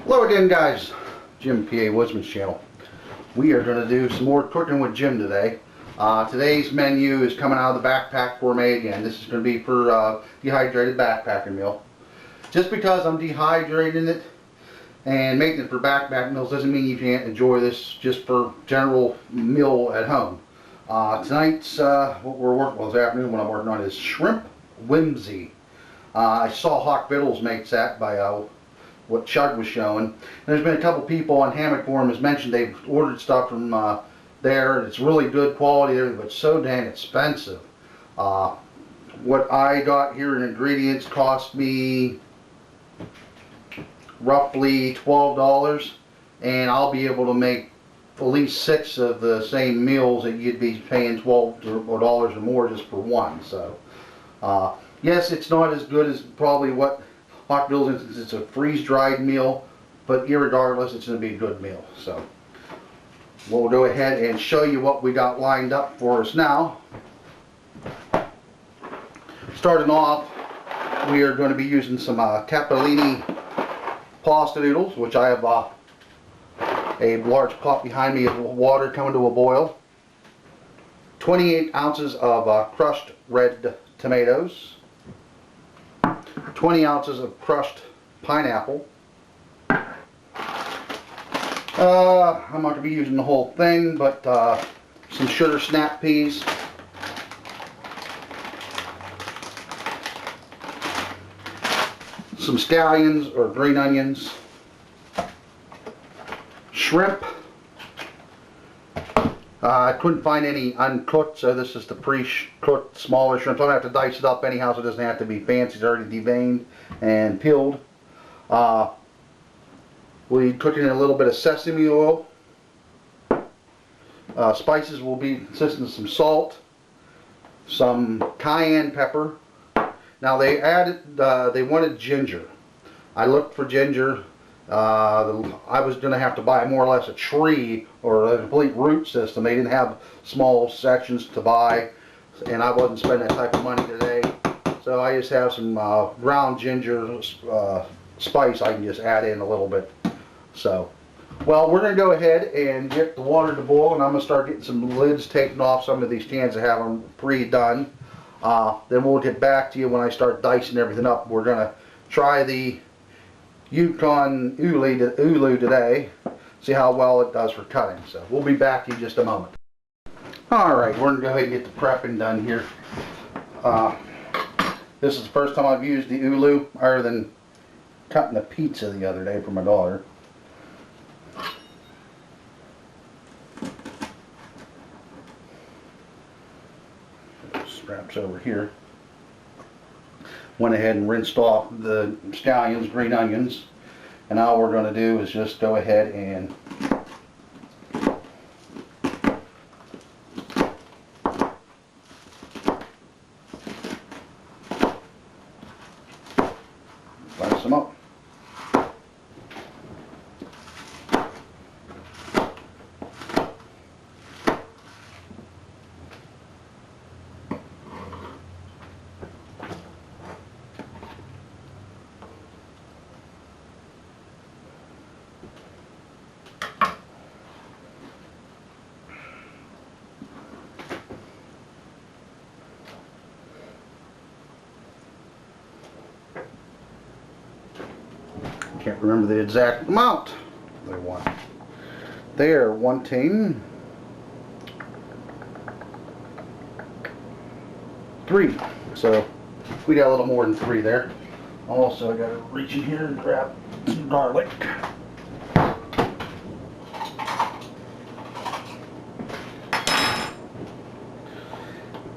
Hello again, guys. Jim Pawoodsman's channel. We are going to do some more cooking with Jim today. Today's menu is coming out of the backpack gourmet again. This is going to be for dehydrated backpacking meal. Just because I'm dehydrating it and making it for backpack meals doesn't mean you can't enjoy this just for general meal at home. Tonight's what we're working on this afternoon, what I'm working on is shrimp Whimsy. I saw Hawk Vittles makes that by what Chug was showing. And there's been a couple people on Hammock Forum has mentioned they've ordered stuff from there. It's really good quality, but it's so dang expensive. What I got here in ingredients cost me roughly $12, and I'll be able to make at least 6 of the same meals that you'd be paying $12 or more just for one. So yes, it's not as good as probably what Hawk Vittles is. It's a freeze-dried meal, but irregardless, it's going to be a good meal. So we'll go ahead and show you what we got lined up for us now. Starting off, we are going to be using some capellini pasta noodles, which I have a large pot behind me of water coming to a boil. 28 ounces of crushed red tomatoes. 20 ounces of crushed pineapple. I'm not going to be using the whole thing, but some sugar snap peas. Some scallions or green onions. Shrimp. I couldn't find any uncooked, so this is the pre-cooked smaller shrimp. I'm going to have to dice it up anyhow, so it doesn't have to be fancy. It's already deveined and peeled. We cook in a little bit of sesame oil. Spices will be consisting of some salt, some cayenne pepper. Now they added, they wanted ginger. I looked for ginger. I was going to have to buy more or less a tree or a complete root system. They didn't have small sections to buy, and I wasn't spending that type of money today. So I just have some ground ginger spice I can just add in a little bit. So, well, we're going to go ahead and get the water to boil, and I'm going to start getting some lids taken off some of these cans that have them pre-done. Then we'll get back to you when I start dicing everything up. We're going to try the Yukon Ulu today, see how well it does for cutting. So we'll be back in just a moment. Alright, we're going to go ahead and get the prepping done here. This is the first time I've used the Ulu, other than cutting a pizza the other day for my daughter. Straps over here. Went ahead and rinsed off the scallions, green onions, and all we're going to do is just go ahead and slice them up. Can't remember the exact amount they want. They are wanting 3. So we got a little more than 3 there. Also, I got to reach in here and grab some garlic.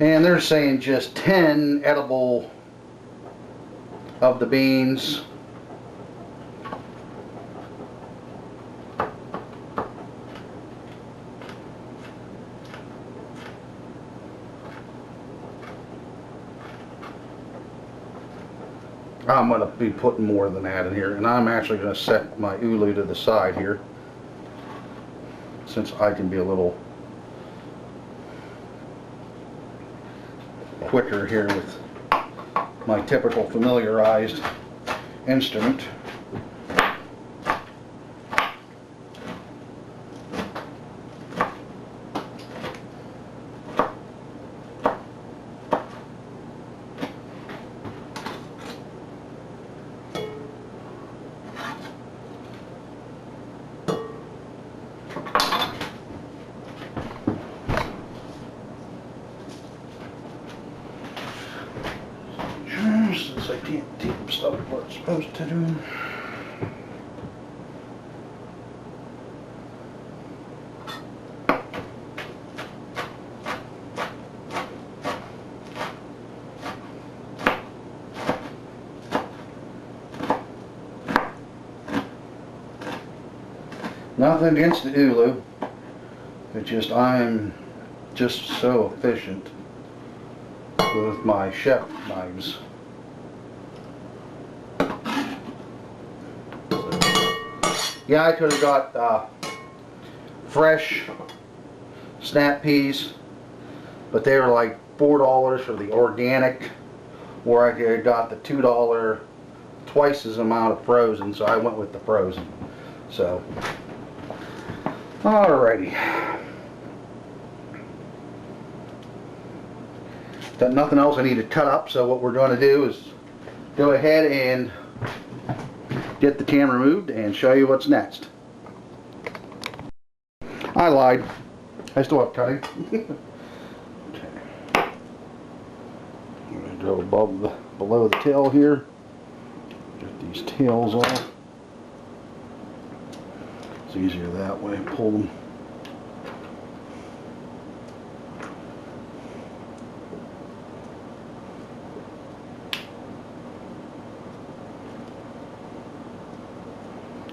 And they're saying just 10 edible of the beans. I'm going to be putting more than that in here, and I'm actually going to set my Ulu to the side here, since I can be a little quicker here with my typical familiarized instrument. Can't tape stuff what it's supposed to do. Nothing against the Ulu. It's just I'm just so efficient with my chef knives. So, yeah, I could have got fresh snap peas, but they were like $4 for the organic, or I could have got the $2 twice as amount of frozen, so I went with the frozen. So, alrighty. Got nothing else I need to cut up, so what we're going to do is go ahead and get the camera moved and show you what's next. I lied. I still have cutting. Okay. I'm going to go below the tail here. Get these tails off. It's easier that way. Pull them.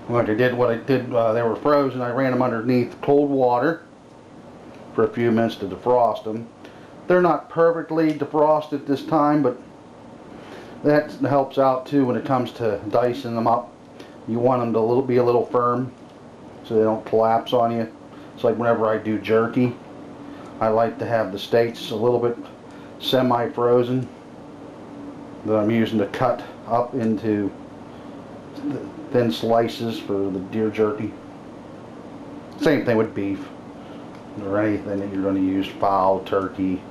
What I did, they were frozen. I ran them underneath cold water for a few minutes to defrost them. They're not perfectly defrosted this time, but that helps out too when it comes to dicing them up. You want them to be a little firm so they don't collapse on you. It's like whenever I do jerky, I like to have the steaks a little bit semi-frozen that I'm using to cut up into thin slices for the deer jerky. Same thing with beef or anything that you're going to use, fowl, turkey.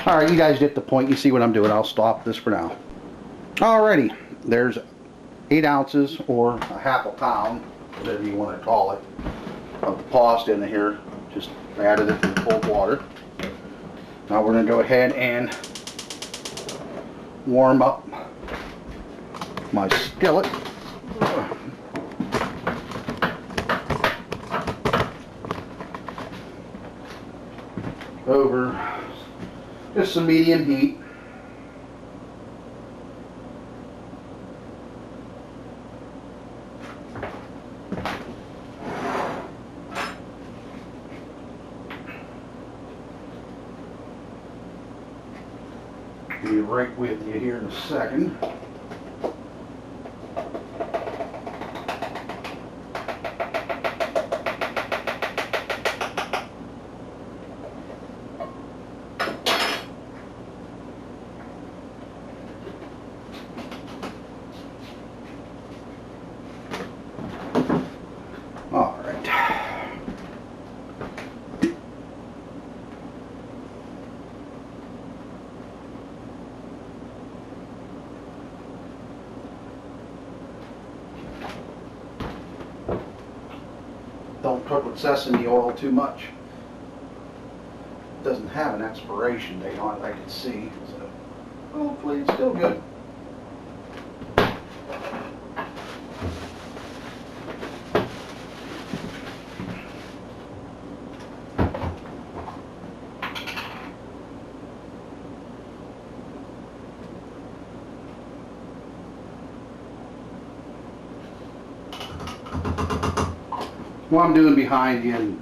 Alright, you guys get the point. You see what I'm doing. I'll stop this for now. Alrighty, there's 8 ounces or a half a pound, whatever you want to call it, of the pasta in here. Just added it to the cold water. Now we're going to go ahead and warm up my skillet. Over just some medium heat. Be right with you here in a second. Don't cook with sesame oil too much. It doesn't have an expiration date on it, I can see, so hopefully it's still good. What I'm doing behind you and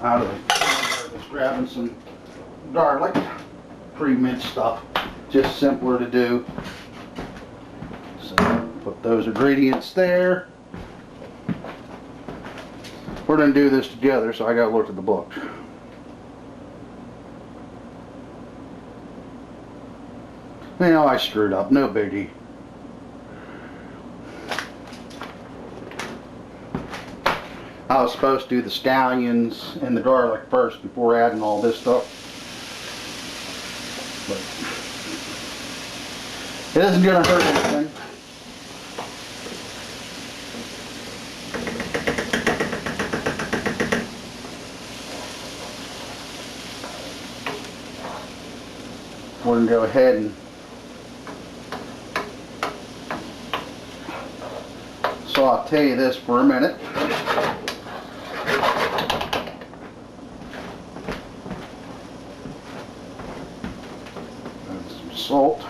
out of the is grabbing some garlic, pre-minced stuff, just simpler to do. Put those ingredients there. We're going to do this together, so I got to look at the book. Now I screwed up, no biggie. I was supposed to do the scallions and the garlic first before adding all this stuff. But it isn't going to hurt anything. We're going to go ahead and saute this for a minute. Add some salt.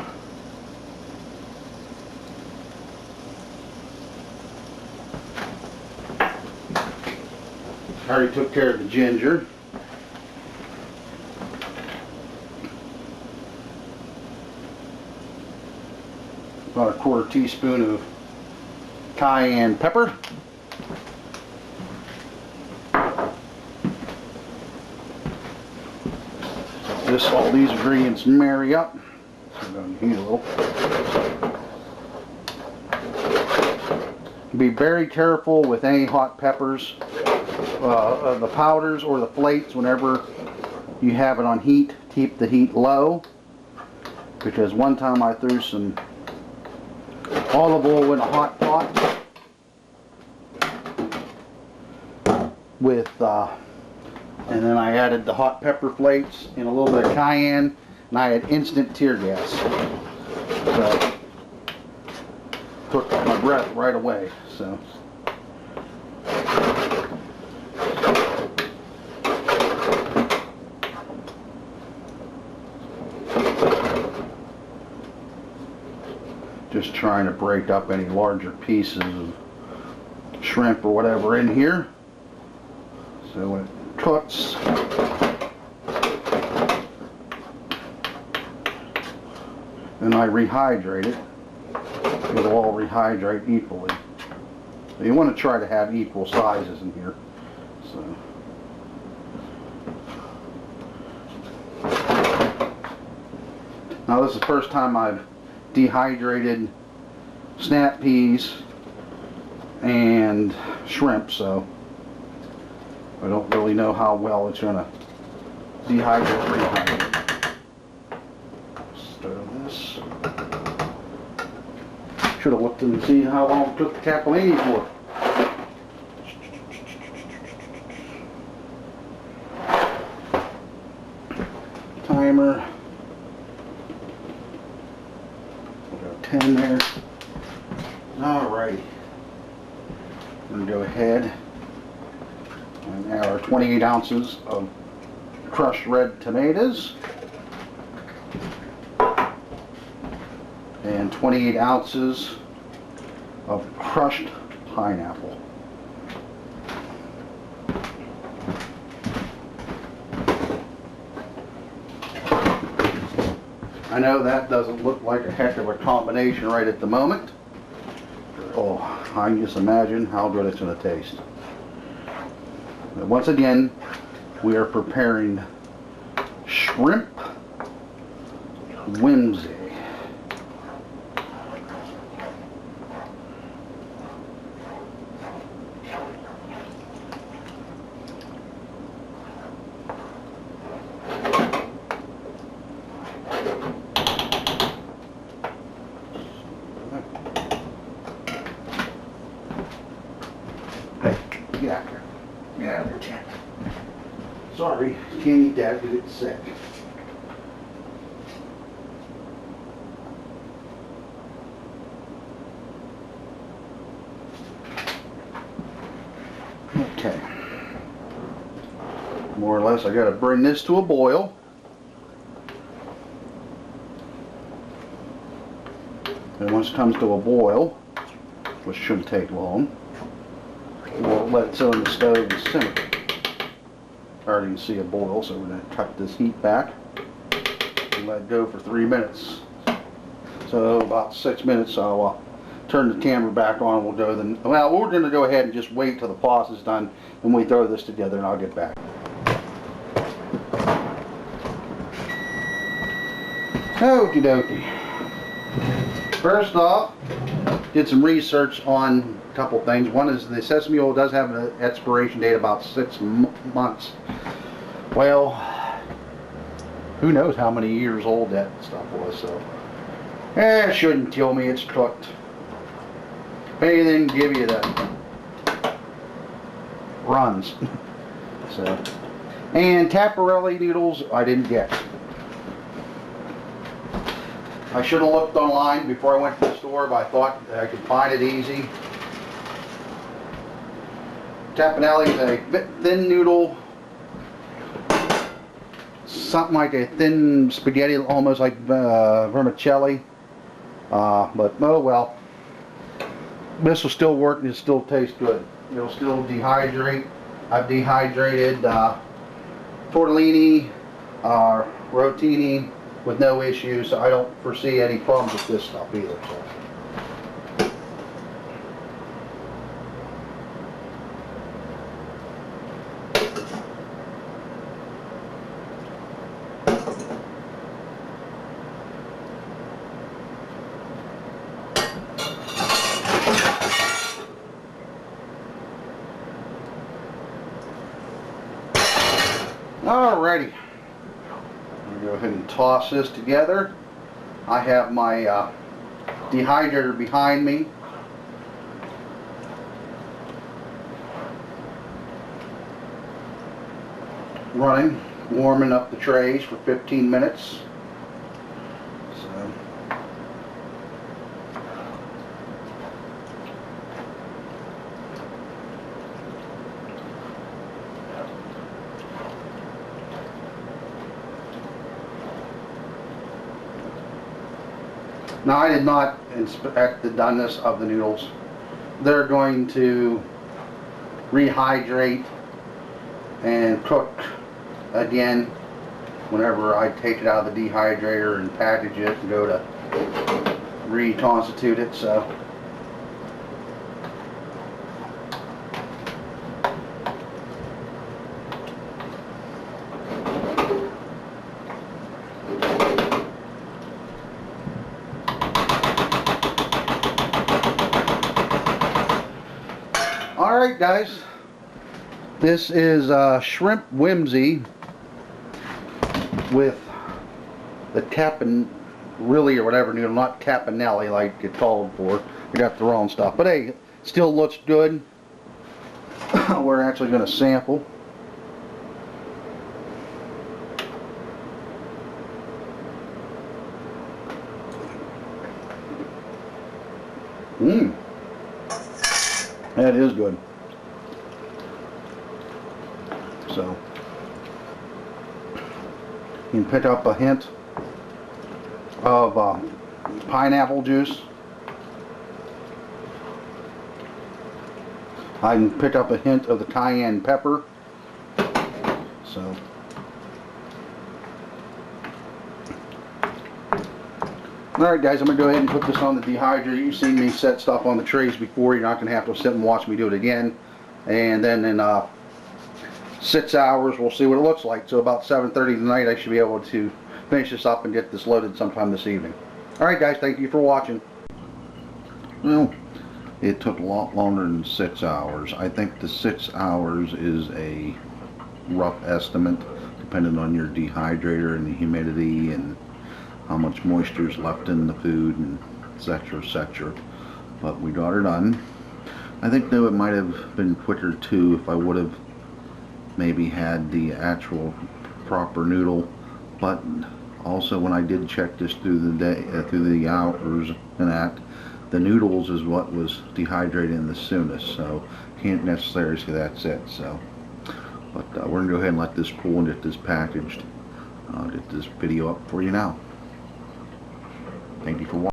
I already took care of the ginger. About a 1/4 teaspoon of cayenne pepper. All these ingredients marry up. I'm going to heat a little. Be very careful with any hot peppers, the powders or the flakes. Whenever you have it on heat, keep the heat low, because one time I threw some olive oil in a hot pot with and then I added the hot pepper flakes and a little bit of cayenne, and I had instant tear gas. So took my breath right away. So just trying to break up any larger pieces of shrimp or whatever in here. So when it cooks, and I rehydrate it, it'll all rehydrate equally. So you want to try to have equal sizes in here. So now this is the first time I've dehydrated snap peas and shrimp, so I don't really know how well it's going to dehydrate, rehydrate. Stir this. Should have looked and seen how long it took the capellini for. Timer. We'll go 10 there. Alrighty. I'm going to go ahead and add our 28 ounces of crushed red tomatoes and 28 ounces of crushed pineapple. I know that doesn't look like a heck of a combination right at the moment. Oh, I can just imagine how good it's going to taste. But once again, we are preparing shrimp Whimsy. Get out there. Get out of there, Chen. Sorry, can't eat that because it's sick. Okay. More or less, I got to bring this to a boil. And once it comes to a boil, which shouldn't take long, we'll let it sit on the stove and simmer. I already can see a boil, so we're going to cut this heat back and let it go for 3 minutes. So about 6 minutes, I'll turn the camera back on. We'll go then. Well, we're going to go ahead and just wait till the pasta is done, and we throw this together, and I'll get back. Okie dokie. First off, did some research on a couple things. One is the sesame oil does have an expiration date about 6 months. Well, who knows how many years old that stuff was, so it shouldn't kill me. It's cooked. If anything, give you the runs. So, and tapparelli noodles I didn't get. I should have looked online before I went to the store, but I thought I could find it easy. Tapparelli is a thin noodle, something like a thin spaghetti, almost like vermicelli. But oh well. This will still work and it still tastes good. It'll still dehydrate. I've dehydrated tortellini, rotini with no issues, so I don't foresee any problems with this stuff either. So. Alrighty, I'm going to go ahead and toss this together. I have my dehydrator behind me. Running, warming up the trays for 15 minutes. So. Now, I did not inspect the doneness of the noodles. They're going to rehydrate and cook again whenever I take it out of the dehydrator and package it and go to reconstitute it. So. Alright guys, this is shrimp whimsy with the tapparelli or whatever noodle, not tapparelli like it's called for. I got the wrong stuff, but hey, it still looks good. We're actually going to sample. Mmm. That is good. So, you can pick up a hint of pineapple juice. I can pick up a hint of the cayenne pepper. So, alright guys, I'm going to go ahead and put this on the dehydrator. You've seen me set stuff on the trays before. You're not going to have to sit and watch me do it again. And then in 6 hours we'll see what it looks like. So about 7:30 tonight I should be able to finish this up and get this loaded sometime this evening. Alright guys, thank you for watching. Well, it took a lot longer than 6 hours. I think the 6 hours is a rough estimate depending on your dehydrator and the humidity and how much moisture is left in the food and etc, etc. But we got her done. I think though it might have been quicker too if I would have maybe had the actual proper noodle. But also when I did check this through the day, through the hours and that, the noodles is what was dehydrating the soonest. So can't necessarily say that's it. So, but we're gonna go ahead and let this cool and get this packaged. I'll get this video up for you now. Thank you for watching.